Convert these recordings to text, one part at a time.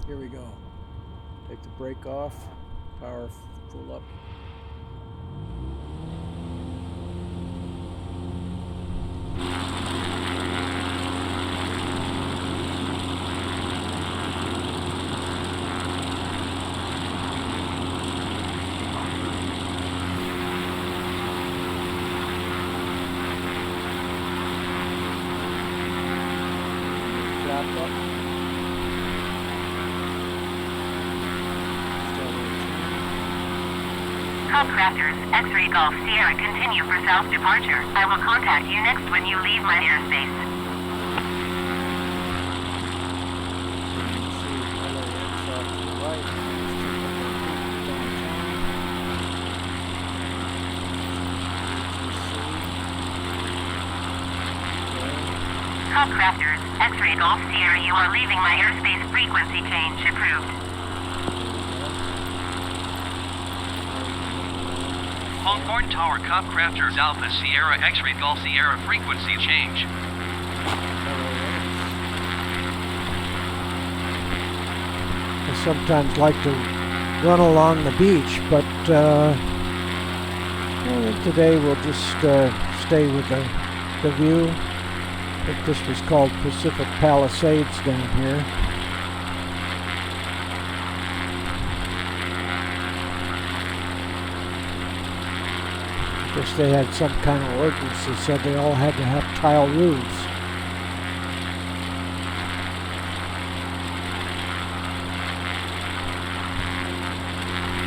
Here we go. Take the brake off. Power full up. Flap up. Crafters, X-Ray Golf Sierra continue for south departure. I will contact you next when you leave my airspace. Top Crafters, X-Ray Golf Sierra, you are leaving my airspace. Frequency change approved. Hawthorn Tower, Cop Crafters Alpha Sierra X-Ray Golf Sierra, frequency change. I sometimes like to run along the beach, but today we'll just stay with the view. I think this was called Pacific Palisades down here. I guess they had some kind of ordinance that said they all had to have tile roofs.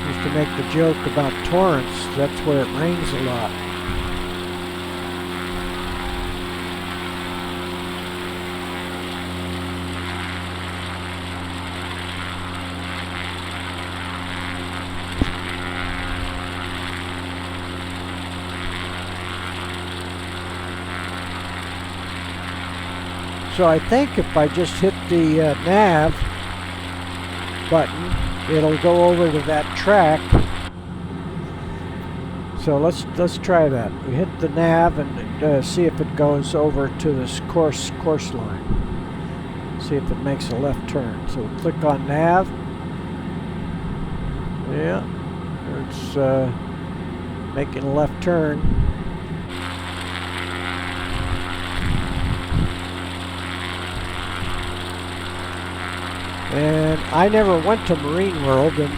Used to make the joke about Torrance, that's where it rains a lot. So I think if I just hit the nav button, it'll go over to that track. So let's try that. We hit the nav and see if it goes over to this course line. See if it makes a left turn. So we'll click on nav. Yeah, it's making a left turn. And I never went to Marine World, and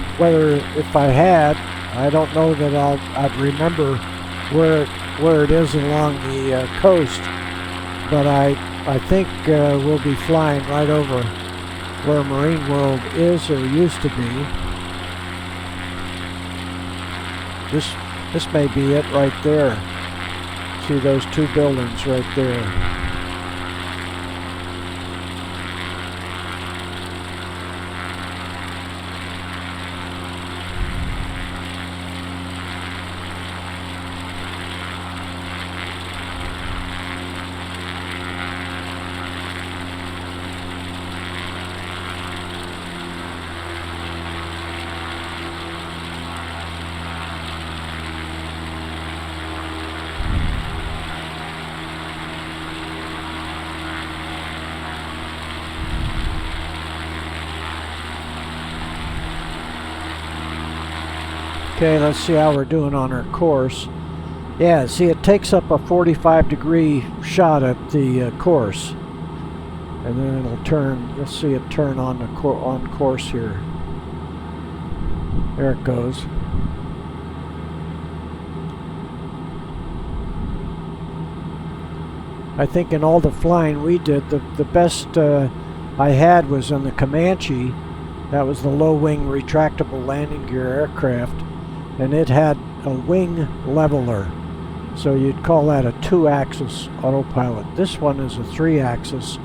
if I had, I don't know that I'd remember where it is along the coast. But I think we'll be flying right over where Marine World is or used to be. This may be it right there. See those two buildings right there. Okay, let's see how we're doing on our course. Yeah, see, it takes up a 45-degree shot at the course. And then it'll turn, you'll see it turn on course here. There it goes. I think in all the flying we did, the best I had was on the Comanche. That was the low-wing retractable landing gear aircraft. And it had a wing leveler, so you'd call that a 2-axis autopilot. This one is a 3-axis,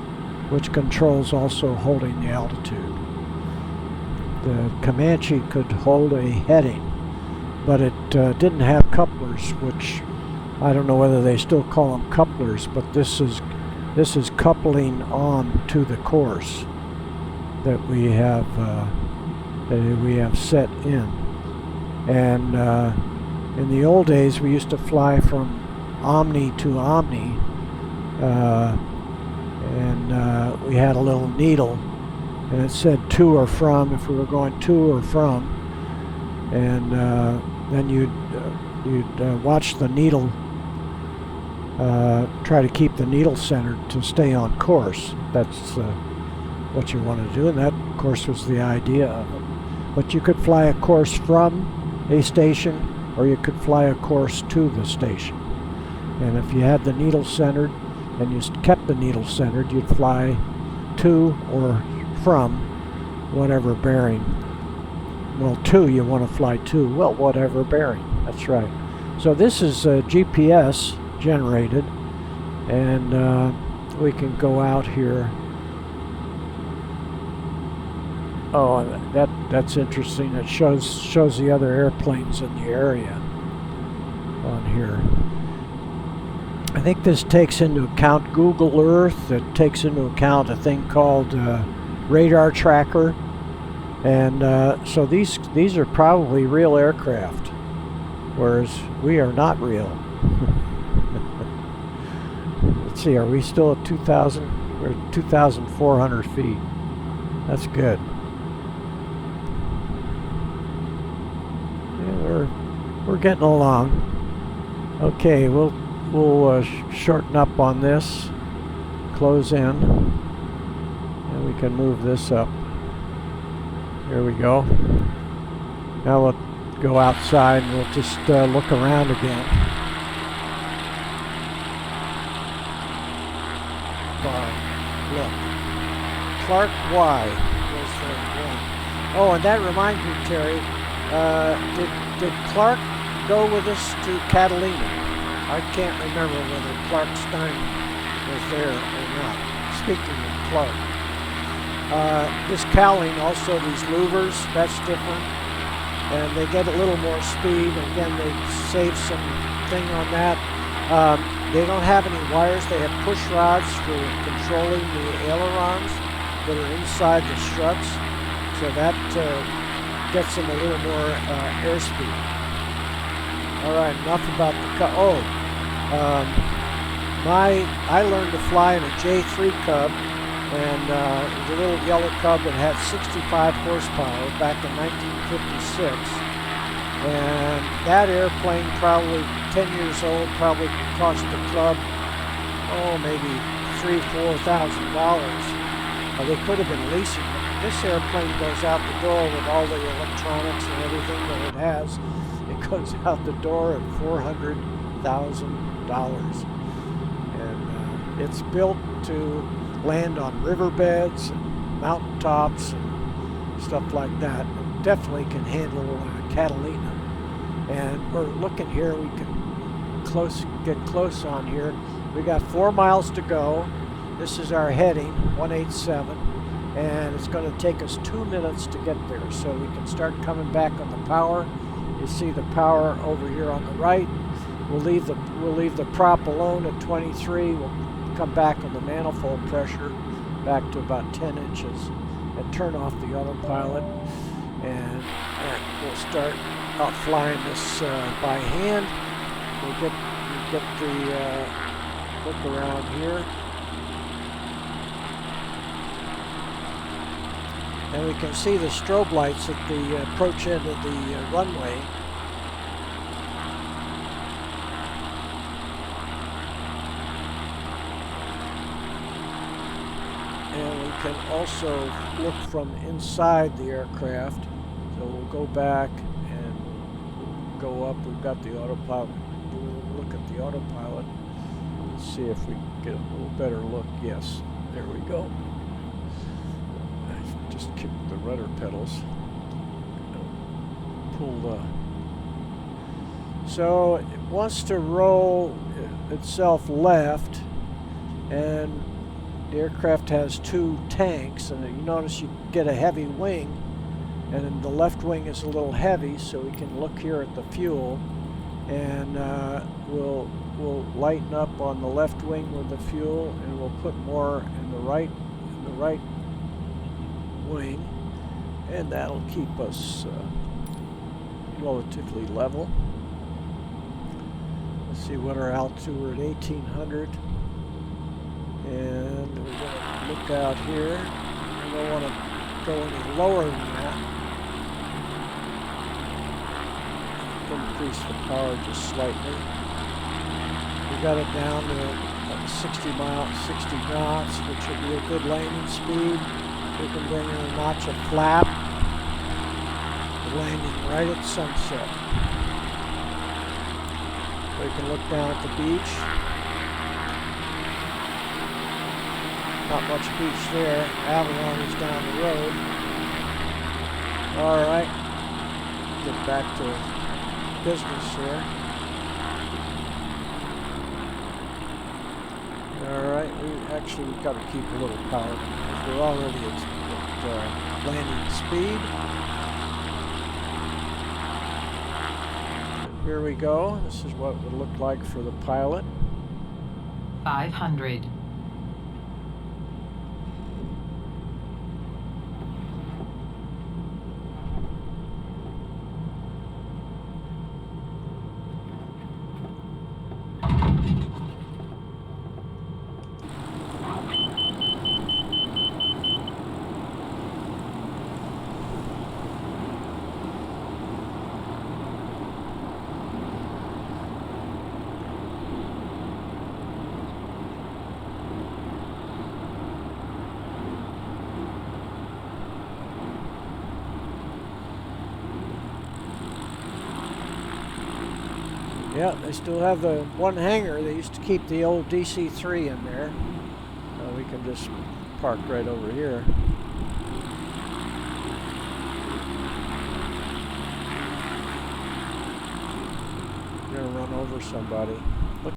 which controls also holding the altitude. The Comanche could hold a heading, but it didn't have couplers, which I don't know whether they still call them couplers, but this is coupling on to the course that we have set in. And in the old days, we used to fly from Omni to Omni, and we had a little needle and it said to or from if we were going to or from, and then you'd watch the needle, try to keep the needle centered to stay on course. That's what you want to do, and that, of course, was the idea of it. But you could fly a course from a station, or you could fly a course to the station. And if you had the needle centered and you kept the needle centered, you'd fly to or from whatever bearing. Well, to, you want to fly to, well, whatever bearing. That's right. So this is GPS generated, and we can go out here. Oh, that's interesting. It shows the other airplanes in the area on here. I think this takes into account Google Earth. It takes into account a thing called radar tracker, and so these are probably real aircraft, whereas we are not real. Let's see, are we still at 2,000? We're at 2,400 feet. That's good. We're getting along. Okay, we'll shorten up on this, close in, and we can move this up. Here we go. Now we'll go outside and we'll just look around again. Look, Clark Y was the one. Oh, and that reminds me, Terry. Did Clark go with us to Catalina? I can't remember whether Clark Stein was there or not. Speaking of Clark. This cowling, also these louvers, that's different. And they get a little more speed. Again, they save some thing on that. They don't have any wires. They have push rods for controlling the ailerons that are inside the struts. So that gets them a little more airspeed. All right, enough about the I learned to fly in a J3 Cub, and the little yellow Cub that had 65 horsepower back in 1956. And that airplane, probably 10 years old, probably cost the club, maybe $3,000–4,000. They could have been leasing it. This airplane goes out the door with all the electronics and everything that it has. It goes out the door at $400,000. And it's built to land on riverbeds and mountaintops and stuff like that. It definitely can handle Catalina. And we're looking here, we can get close on here. We got 4 miles to go. This is our heading, 187. And it's going to take us 2 minutes to get there, so we can start coming back on the power. You see the power over here on the right. We'll leave the prop alone at 23. We'll come back on the manifold pressure back to about 10 inches and turn off the autopilot, and we'll start out flying this by hand. We'll get the look around here. And we can see the strobe lights at the approach end of the runway. And we can also look from inside the aircraft. So we'll go back and go up. We've got the autopilot. We'll look at the autopilot. Let's see if we can get a little better look. Yes, there we go. Just kick the rudder pedals. Pull the. So it wants to roll itself left, and the aircraft has 2 tanks, and you notice you get a heavy wing, and then the left wing is a little heavy, so we can look here at the fuel, and we'll lighten up on the left wing with the fuel, and we'll put more in the right wing, and that'll keep us relatively level. Let's see what our altitude. We're at 1800, and we're going to look out here. We don't want to go any lower than that. Increase the power just slightly. We got it down to 60 knots, which would be a good landing speed. We can bring in a notch of flap. Landing right at sunset. We can look down at the beach. Not much beach there. Avalon is down the road. All right. Get back to business here. All right. We've got to keep a little power because we're already at landing speed. Here we go. This is what it would look like for the pilot. 500. Yeah, they still have the one hangar. They used to keep the old DC-3 in there. We can just park right over here. We're gonna run over somebody.